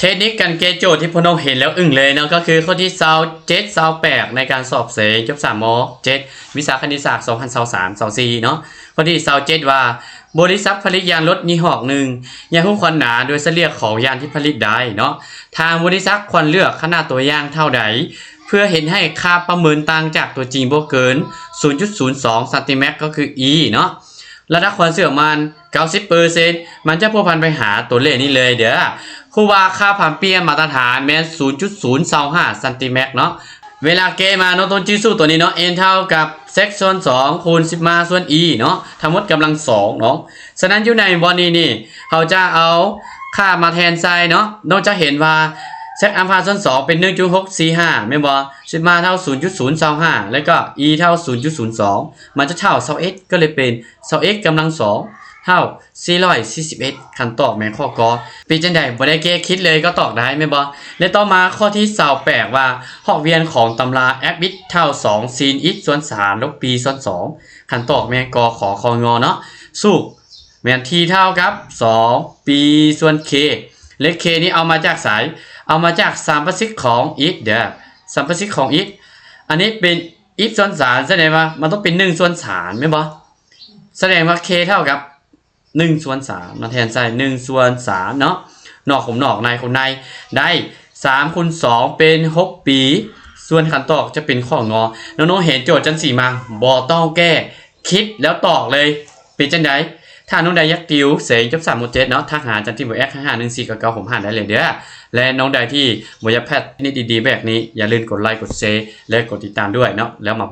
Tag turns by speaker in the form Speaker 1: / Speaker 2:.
Speaker 1: เทคนิคการเกณฑ์โจทย์ที่พน้องเห็นแล้วอึ้งเลยเนาะก็คือข้อที่27 28ในการสอบเสยบ3ม7วิชาคณิตศาสตร์2023-24เนาะข้อที่27ว่าบริษัทผลิตยานรถยี่ห้อหนึ่งยางหุ้มควันหนาโดยเฉลี่ยของยานที่ผลิตได้เนาะทางบริษัทควรเลือกขนาดตัวอย่างเท่าใดเพื่อเห็นให้ค่าประเมินต่างจากตัวจริงบ่เกิน 0.02 ซนก็คือ e เนาะระดับความเสื่อมมัน 90% มันจะพัวพันไปหาตัวเลขนี้เลยเด้อครูว่าค่าผ่านเปลี่ยนมาตรฐานแม้น 0.025 ซนเนาะเวลาเกมาเนาะต้นจี้สู้ตัวนี้เนาะ n เท่ากับเซกส่วน2คูณ10มาส่วน e เนาะทั้งหมดกำลัง2เนาะฉะนั้นอยู่ในบอลนี้นี่เขาจะเอาค่ามาแทนไซน์เนาะนอกจากเห็นว่าเซกอัลฟาส่วน2เป็น 1.645 แม่นบ่10มาเท่า 0.025 แล้วก็ e เท่า 0.02 มันจะเท่า 20x ก็เลยเป็น 20x กำลัง2เท่า441คำตอบแม่นข้อกอเป็นจังได๋บ่ได้เกคิดเลยก็ตอบได้แม่นบ่และต่อมาข้อที่28ว่าหอกเวียนของตำราแอปบิทเท่า2 sin x ส่วน3ลบ p ส่วน2คำตอบแม่นกขอคองอเนาะสูกแม่น t เท่ากับ2 p ส่วน k เลข k นี้เอามาจากสายเอามาจาก3ประสิทธิ์ของ x เด้อ3ประสิทธิ์ของ x อันนี้เป็น x ส่วน3แสดงว่ามันต้องเป็น1ส่วน3แม่นบ่แสดงว่า k เท่ากับ1ส่วน3มาแทนใส่1ส่วน3เนาะนอกของนอกในของในได้3คูณ2เป็น6ปีส่วนขั้นตอบจะเป็นข้องอน้องๆเห็นโจทย์จังสี่มาบ่ต้องแก้คิดแล้วตอบเลยเป็นจังได๋ถ้าน้องใดอยากติวเสยจบ3 7เนาะทักหาจันทิบ่แอค551499ผมหาได้เลยเด้อและน้องใดที่บ่อยากพลาดนิดดีๆแบบนี้อย่าลืมกดไลค์กดแชร์และกดติดตามด้วยเนาะแล้วมา